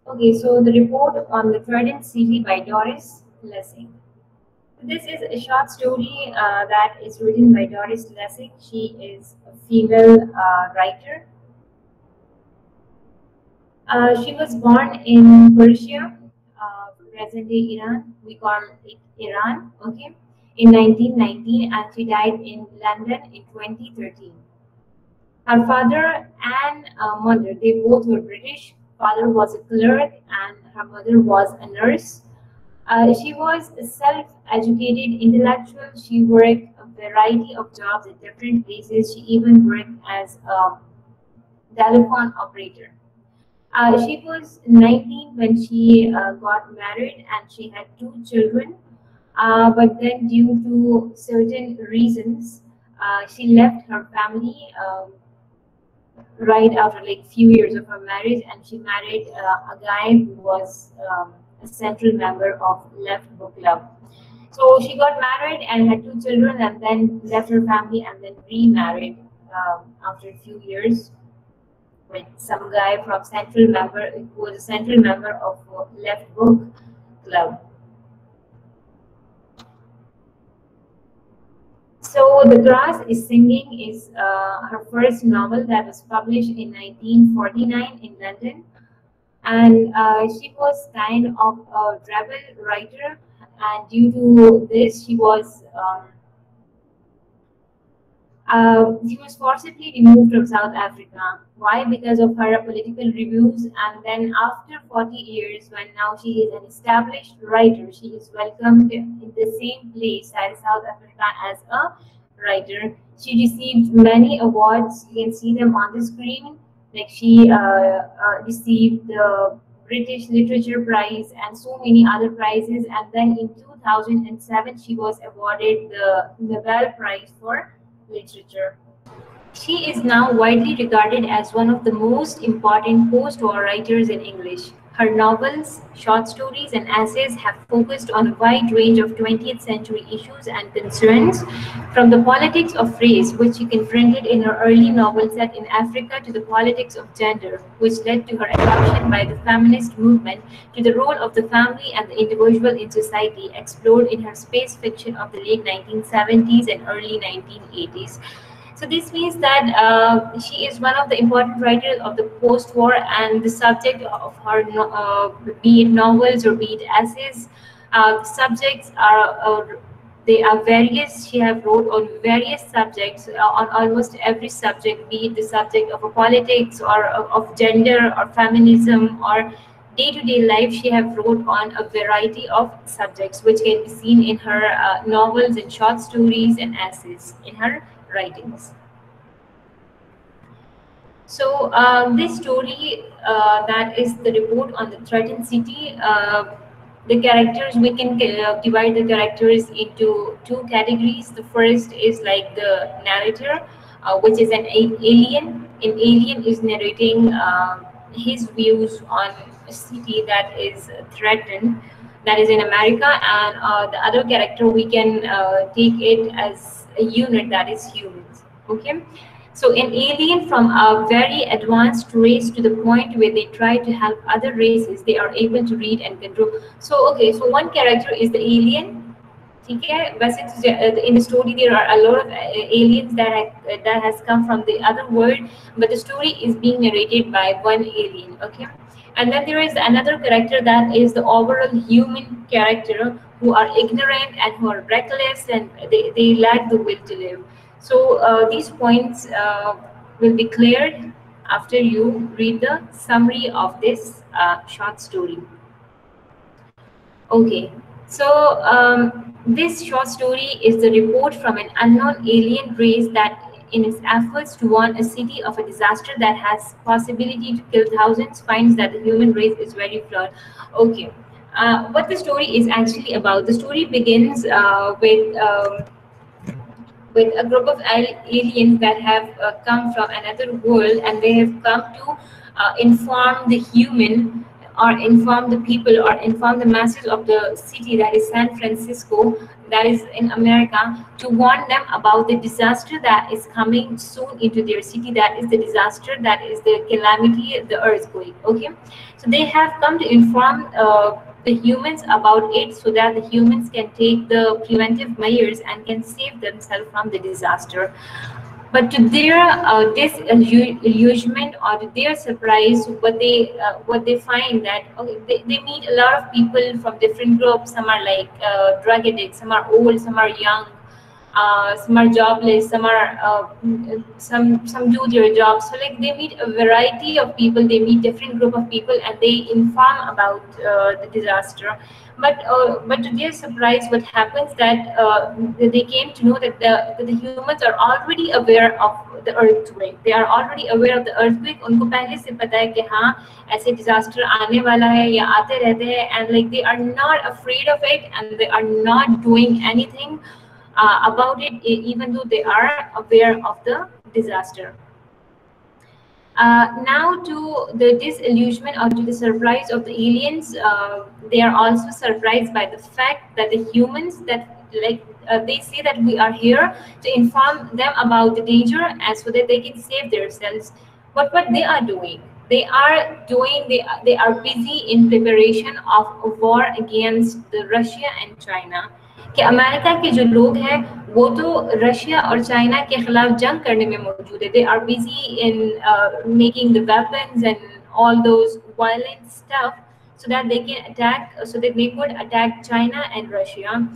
Okay, so the report on the Trident City by Doris Lessing. This is a short story that is written by Doris Lessing. She is a female writer. She was born in Persia, present-day Iran. We call it Iran, okay, in 1919, and she died in London in 2013. Her father and mother, they both were British. Father was a clerk and her mother was a nurse. She was a self-educated intellectual. She worked a variety of jobs at different places. She even worked as a telephone operator. She was 19 when she got married and she had two children. But then, due to certain reasons, she left her family right after like few years of her marriage, and she married a guy who was a central member of Left Book Club. So she got married and had two children, and then left her family and then remarried after a few years with some guy from central member who was a central member of Left Book Club. So The Grass is Singing is her first novel that was published in 1949 in London. And she was kind of a rebel writer, and due to this, she was forcibly removed from South Africa. Why? Because of her political reviews. And then after 40 years, when now she is an established writer, she is welcomed in the same place as South Africa as a writer. She received many awards. You can see them on the screen. Like she received the British Literature Prize and so many other prizes. And then in 2007, she was awarded the Nobel Prize for Literature. She is now widely regarded as one of the most important post-war writers in English. Her novels, short stories, and essays have focused on a wide range of 20th century issues and concerns, from the politics of race, which she confronted in her early novel set in Africa, to the politics of gender, which led to her adoption by the feminist movement, to the role of the family and the individual in society, explored in her space fiction of the late 1970s and early 1980s. So this means that she is one of the important writers of the post-war, and the subject of her, be it novels or be it essays, subjects are they are various. She have wrote on various subjects, on almost every subject, be it the subject of a politics or of gender or feminism or day-to-day life. She have wrote on a variety of subjects, which can be seen in her novels and short stories and essays in her writings. So this story, that is the report on the threatened city. The characters, we can divide the characters into two categories. The first is like the narrator, which is an alien. An alien is narrating his views on a city that is threatened, that is in America, and the other character, we can take it as a unit, that is humans. Okay. So an alien from a very advanced race to the point where they try to help other races, they are able to read and control. So okay, so one character is the alien. Okay, in the story there are a lot of aliens that has come from the other world, but the story is being narrated by one alien. Okay, and then there is another character that is the overall human character, who are ignorant and who are reckless, and they lack the will to live. So these points will be cleared after you read the summary of this short story. Okay, so this short story is the report from an unknown alien race that, in its efforts to warn a city of a disaster that has possibility to kill thousands, finds that the human race is very flawed. Okay, what the story is actually about. The story begins with a group of aliens that have come from another world, and they have come to inform the human or inform the people or inform the masses of the city, that is San Francisco, that is in America, to warn them about the disaster that is coming soon into their city, that is the disaster, that is the calamity, the earthquake. Okay, so they have come to inform the humans about it, so that the humans can take the preventive measures and can save themselves from the disaster. But to their disillusionment or to their surprise, what they find that, okay, they meet a lot of people from different groups. Some are like drug addicts, some are old, some are young, some are jobless, some are some do their jobs. So like they meet a variety of people, they meet different group of people, and they inform about the disaster. But to their surprise, what happens that they came to know that the humans are already aware of the earthquake. They are already aware of the earthquake. उनको पहले से पता है कि हाँ ऐसे disaster आने वाला है या आते रहते हैं, and like they are not afraid of it, and they are not doing anything about it, even though they are aware of the disaster. Now, to the disillusionment or to the surprise of the aliens, they are also surprised by the fact that the humans that they say that we are here to inform them about the danger and so that they can save themselves. But what they are doing, they are busy in preparation of a war against the Russia and China. कि America के जो लोग हैं वो तो Russia और China के खिलाफ जंग करने में मौजूद है. They are busy in making the weapons and all those violent stuff so that they can attack, so that they could attack China and Russia.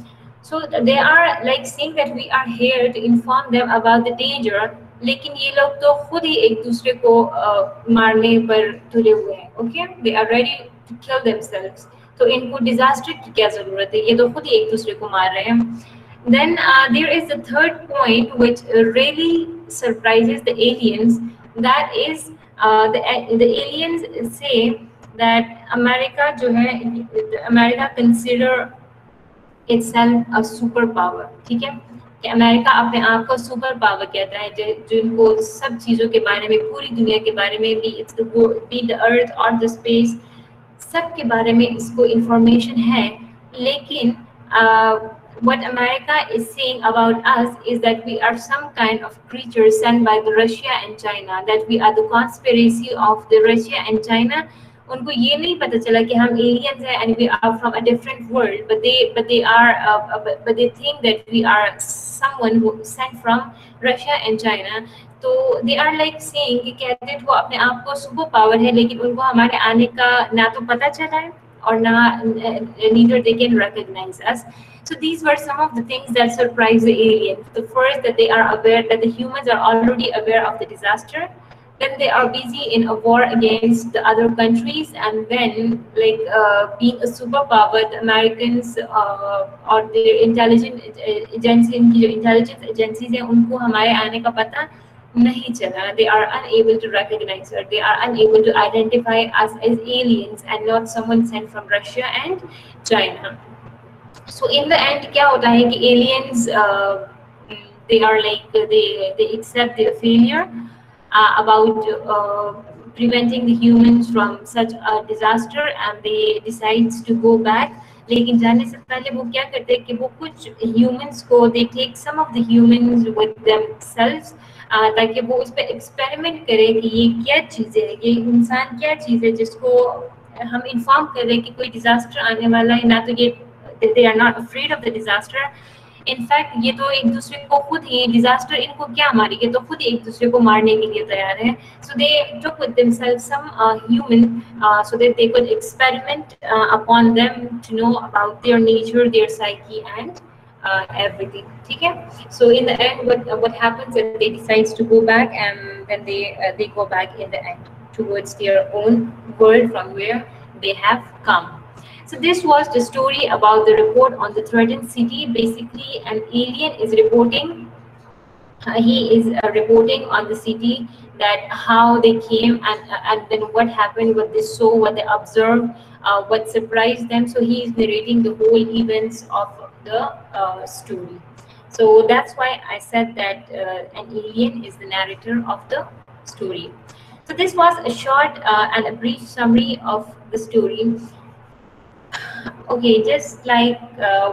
So they are like saying that we are here to inform them about the danger, लेकिन ये लोग तो खुद ही एक दूसरे को मारने पर तुले हुए हैं. Okay, they are ready to kill themselves. तो इनको डिजास्टर की क्या जरूरत है, ये तो खुद ही एक दूसरे को मार रहे हैं. Then there is the third point which really surprises the aliens. That is the aliens say that America जो है, America consider itself a super power. ठीक है, कि अमेरिका अपने आप को सुपर पावर कहता है, जिनको सब चीज़ों के बारे में, पूरी दुनिया के बारे में, be the earth or the space, सब के बारे में इसको इंफॉर्मेशन है. लेकिन what America is saying about us is that we are some kind of creatures sent by the Russia and China, that we are the conspiracy of the Russia and China. उनको ये नहीं पता चला कि हम aliens हैं and we are from a different world, but they think that we are someone who sent from Russia and China. तो they are like saying कि कहते हैं वो अपने आप को सुपर पावर है, लेकिन उनको हमारे आने का ना तो पता चला है और ना neither they can recognize us. So these were some of the things that surprised the aliens. The first, that they are aware that the humans are already aware of the disaster. Then they are busy in a war against the other countries, and then like being a superpower, the Americans or their intelligence agency, इनकी जो intelligence agencies हैं, उनको हमारे आने का पता नहीं चला. They are unable to recognize her. They are unable to identify us as aliens and not someone sent from Russia and China. So in the end, क्या होता है कि aliens they are like they accept their failure about preventing the humans from such a disaster, and they decides to go back. लेकिन जाने से पहले वो क्या करते हैं कि वो कुछ humans को, they take some of the humans with themselves, ताकि वो उस पर experiment करें कि ये क्या चीज़ है, ये इंसान क्या चीज़ है जिसको हम inform कर रहे हैं कि कोई disaster आने वाला है. ना तो ये they are not afraid of the disaster. In fact, ये तो एक दूसरे को खुद ही disaster इनको क्या मारी, ये तो खुद ही एक दूसरे को मारने के लिए तैयार है. So they took with themselves some human so that they could experiment upon them to know about their nature, their psyche, and everything. ठीक है? So in the end, what happens is they decides to go back, and then they go back in the end towards their own world from where they have come. So this was the story about the report on the threatened city. Basically, an alien is reporting. He is reporting on the city, that how they came and then what happened, what they saw, what they observed, what surprised them. So he is narrating the whole events of the story. So that's why I said that an alien is the narrator of the story. So this was a short and a brief summary of the story. Okay, just like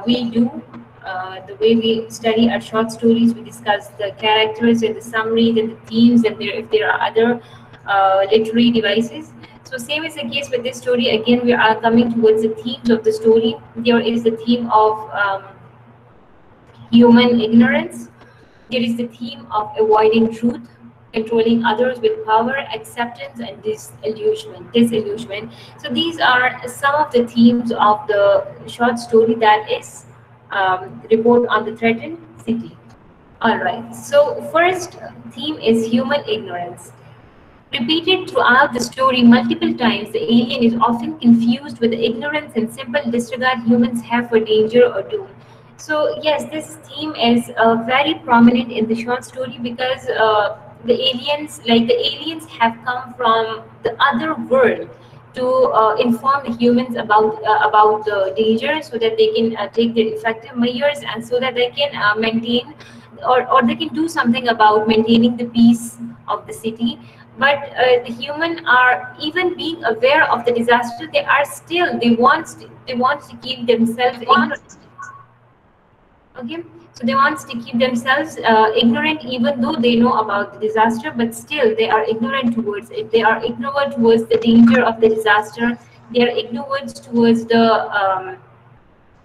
we do, the way we study our short stories, we discuss the characters and the summary, then the themes, and if there are other literary devices. So same is the case with this story. Again, we are coming towards the themes of the story. There is the theme of human ignorance. There is the theme of avoiding truth, controlling others with power, acceptance, and disillusionment. Disillusionment. So these are some of the themes of the short story that is report on the threatened city. All right. So first theme is human ignorance. Repeated throughout the story multiple times, the alien is often confused with the ignorance and simple disregard humans have for danger or doom. So yes, this theme is very prominent in the short story because the aliens have come from the other world to inform the humans about the danger, so that they can take their effective measures, and so that they can maintain, or they can do something about maintaining the peace of the city. But the human are, even being aware of the disaster, they are still, they want to keep themselves ignorant. Okay, so they want to keep themselves ignorant, even though they know about the disaster, but still they are ignorant towards it. They are ignorant towards the danger of the disaster. They are ignorant towards the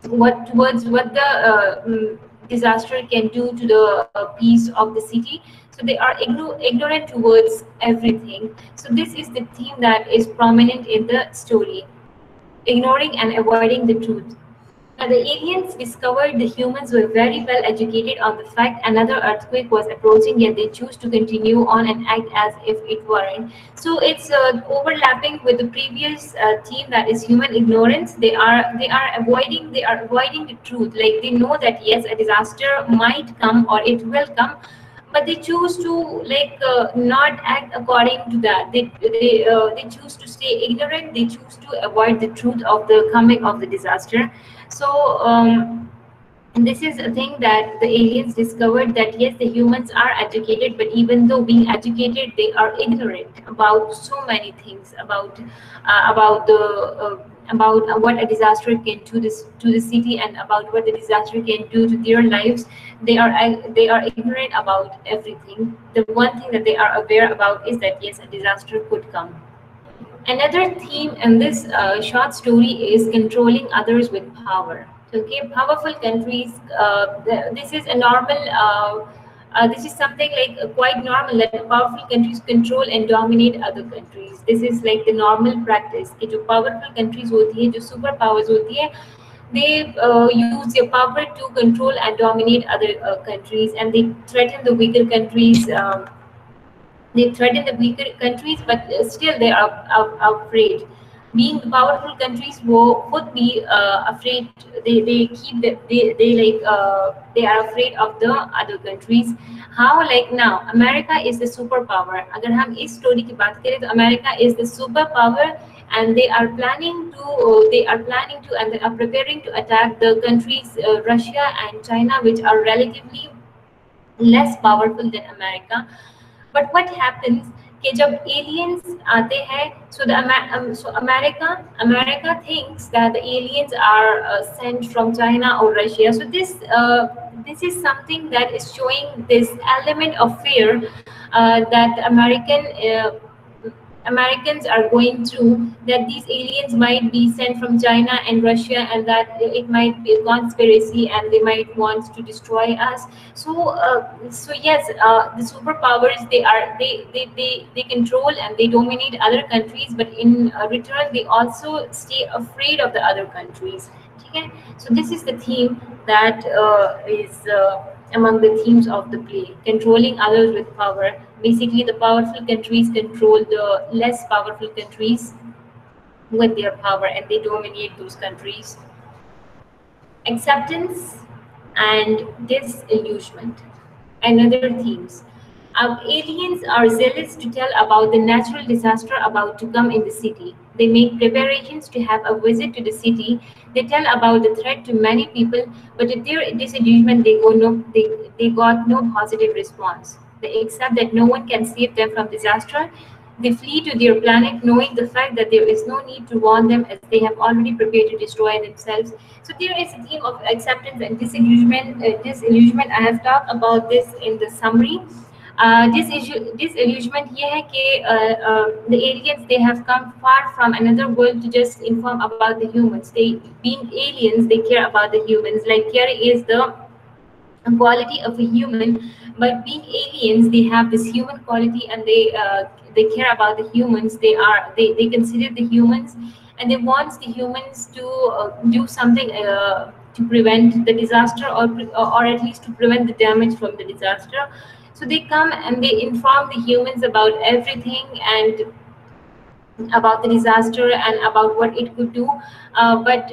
what the disaster can do to the peace of the city. So they are ignorant towards everything. So this is the theme that is prominent in the story: ignoring and avoiding the truth. The aliens discovered the humans were very well educated on the fact another earthquake was approaching, yet they choose to continue on and act as if it weren't. So it's overlapping with the previous theme, that is human ignorance. They are avoiding the truth. Like, they know that yes, a disaster might come or it will come, but they choose to, like, not act according to that. They choose to stay ignorant. They choose to avoid the truth of the coming of the disaster. So and this is a thing that the aliens discovered, that yes, the humans are educated, but even though being educated, they are ignorant about so many things, about what a disaster can do this to the city, and about what the disaster can do to their lives. They are ignorant about everything. The one thing that they are aware about is that yes, a disaster could come. Another theme in this short story is controlling others with power. Okay, powerful countries. This is a normal. This is something like quite normal, that powerful countries control and dominate other countries. This is like the normal practice. कि जो powerful countries होती है, जो super powers होती है, they use their power to control and dominate other countries, and they threaten the weaker countries. They threaten the weaker countries, but still they are afraid. Being the powerful countries would be afraid. They keep they are afraid of the other countries. How? Like now, America is the superpower. अगर हम इस story की बात करें, तो America is the superpower, and they are planning to and they are preparing to attack the countries Russia and China, which are relatively less powerful than America. But what happens कि जब aliens आते हैं, so America thinks that the aliens are sent from China or Russia. So this is something that is showing this element of fear that Americans are going through, that these aliens might be sent from China and Russia, and that it might be a conspiracy and they might want to destroy us. So yes, the superpowers, they control and they dominate other countries, but in return they also stay afraid of the other countries. Okay? So this is the theme that is among the themes of the play: controlling others with power. Basically, the powerful countries control the less powerful countries with their power, and they dominate those countries. Acceptance and disillusionment. Another themes. Aliens are zealous to tell about the natural disaster about to come in the city. They make preparations to have a visit to the city. They tell about the threat to many people, but to their disillusionment, they got no positive response. They accept that no one can save them from disaster. They flee to their planet knowing the fact that there is no need to warn them as they have already prepared to destroy themselves. So there is a theme of acceptance and disillusionment. Disillusionment, I have talked about this in the summary. Disillusionment ये है कि the aliens, they have come far from another world to just inform about the humans. They, being aliens, they care about the humans. Like care is the quality of a human, but being aliens, they have this human quality, and they care about the humans. They consider the humans, and they want the humans to do something to prevent the disaster, or at least to prevent the damage from the disaster. So they come and they inform the humans about everything, and about the disaster and about what it could do, but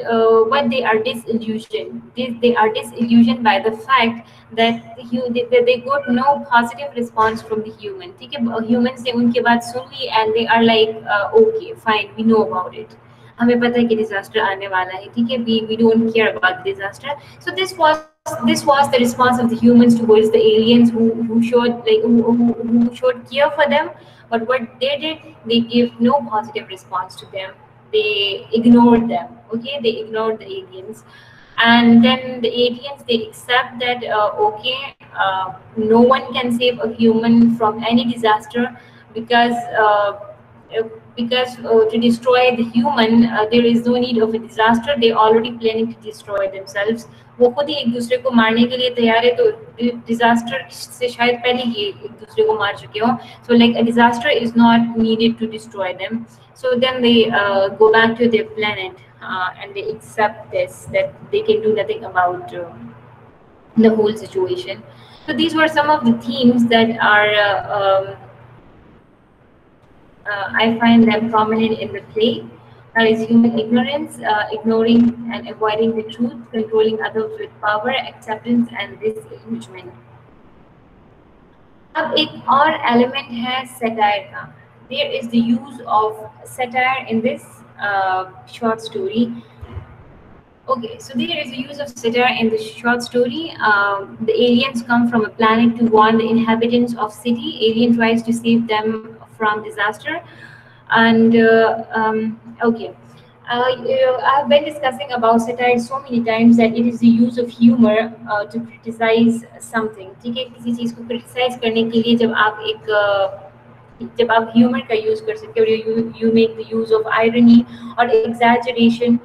they are disillusioned. They are disillusioned by the fact that they got no positive response from the human. ठीक है, humans ने उनके बात सुन ली and they are like okay fine, we know about it, हमें पता है कि disaster आने वाला है, ठीक है, we don't care about the disaster. So this was the response of the humans towards the aliens who showed like who showed care for them. But what they did, they gave no positive response to them. They ignored them. Okay, they ignored the aliens, and then the aliens, they accept that okay, no one can save a human from any disaster, because to destroy the human, there is no need of a disaster. They already planning to destroy themselves. वो खुद ही एक दूसरे को मारने के लिए तैयार है, तो डिजास्टर से शायद पहले ही एक दूसरे को मार चुके हो. So like a disaster is not needed to destroy them. So then they go back to their planet, and they accept this, that they can do nothing about the whole situation. So these were some of the themes that are I find them prominent in the play. That is human ignorance, ignoring and avoiding the truth, controlling others with power, acceptance and disillusionment. अब एक और element है satire का. There is the use of satire in this short story. Okay, so there is a use of satire in the short story. The aliens come from a planet to warn the inhabitants of city. Alien tries to save them from disaster, and okay. I've been discussing about satire so many times that it is the use of humor to criticize something. ठीक है, किसी चीज को criticize करने के लिए जब आप humor का use कर सकते हो, you make the use of irony or exaggeration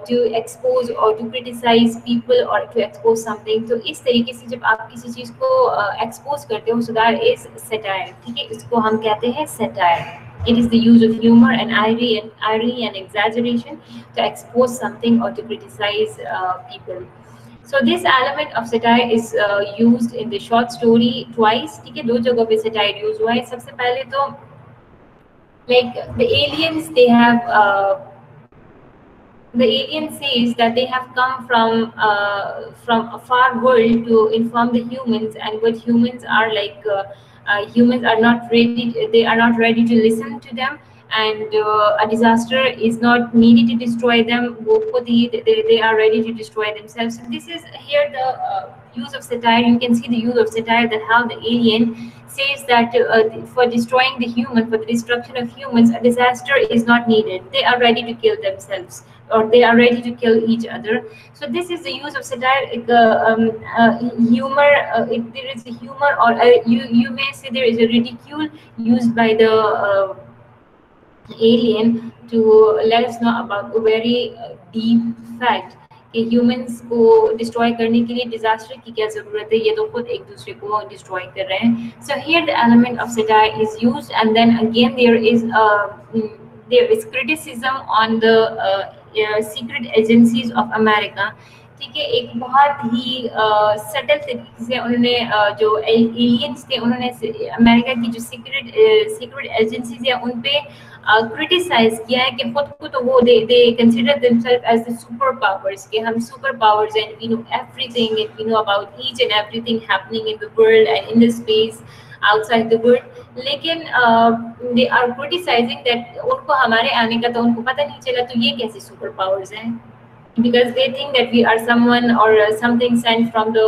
to expose or to criticize people or to expose something. तो इस तरीके से जब आप किसी चीज को expose करते हो, so that is satire. ठीक है, इसको हम कहते हैं satire. It is the use of humor and irony and exaggeration to expose something or to criticize people. So this element of satire is used in the short story twice. ठीक है, दो जगहों पे satire use हुआ है. सबसे पहले तो like the aliens, they have the alien says that they have come from a far world to inform the humans, and what humans are like. Humans are not ready. They are not ready to listen to them, and a disaster is not needed to destroy them. They are ready to destroy themselves. So this is here the use of satire. You can see the use of satire, that how the alien says that for destroying the human, for the destruction of humans, a disaster is not needed. They are ready to kill themselves, or they are ready to kill each other. So this is the use of satire. Humor, there is a humor, or you may say there is a ridicule used by the alien to let us know about a very deep fact कि humans को destroy करने के लिए disaster की क्या ज़रूरत है, ये तो खुद एक दूसरे को destroy कर रहे हैं. So here the element of satire is used, and then again there is criticism on the secret agencies of America. ठीक है, एक बहुत ही सटल तरीके से उन्होंने जो एलियंस थे, उन्होंने अमेरिका की जो सीक्रेट एजेंसीज है उन पे क्रिटिसाइज किया है कि खुद को तो वो they consider themselves as the super powers, कि हम super powers and we know everything, and we know about each and everything happening in the world and in the space outside the world. लेकिन they are criticizing that उनको हमारे आने का तो उनको पता नहीं चला, तो ये कैसे सुपर पावर्स हैं. because they think that we are someone or something sent from the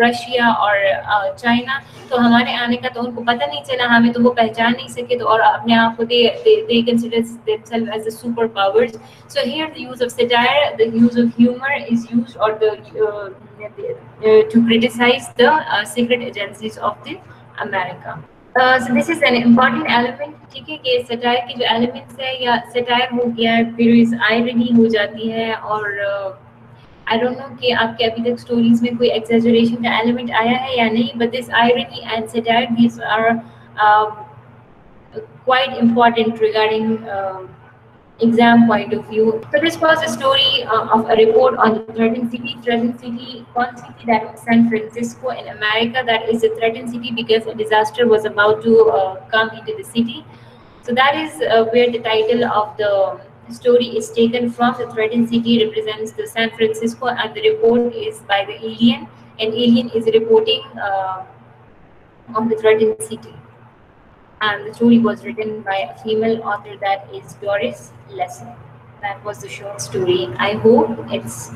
Russia और चाइना, तो हमारे आने का तो उनको पता नहीं चला, हमें तो वो पहचान नहीं सके, तो और अपने आप को they consider themselves as the super powers. So here the use of satire, the use of humor is used, or to criticize the secret agencies of the America. So this is an important element, ठीक है, कि satire के जो elements है, या satire हो गया, फिर इस irony हो जाती है, और I don't know कि आपके अभी तक stories में कोई exaggeration का element आया है या नहीं, but this irony and satire, these are quite important regarding exam point of view. So this was a story of a report on the threatened city. Threatened city, one city that is San Francisco in America, that is a threatened city because a disaster was about to come into the city. So that is where the title of the story is taken from. The threatened city represents the San Francisco, and the report is by the alien. An alien is reporting on the threatened city. And the story was written by a female author, that is Doris Lesson. That was the short story. I hope it's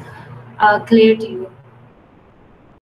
clear to you.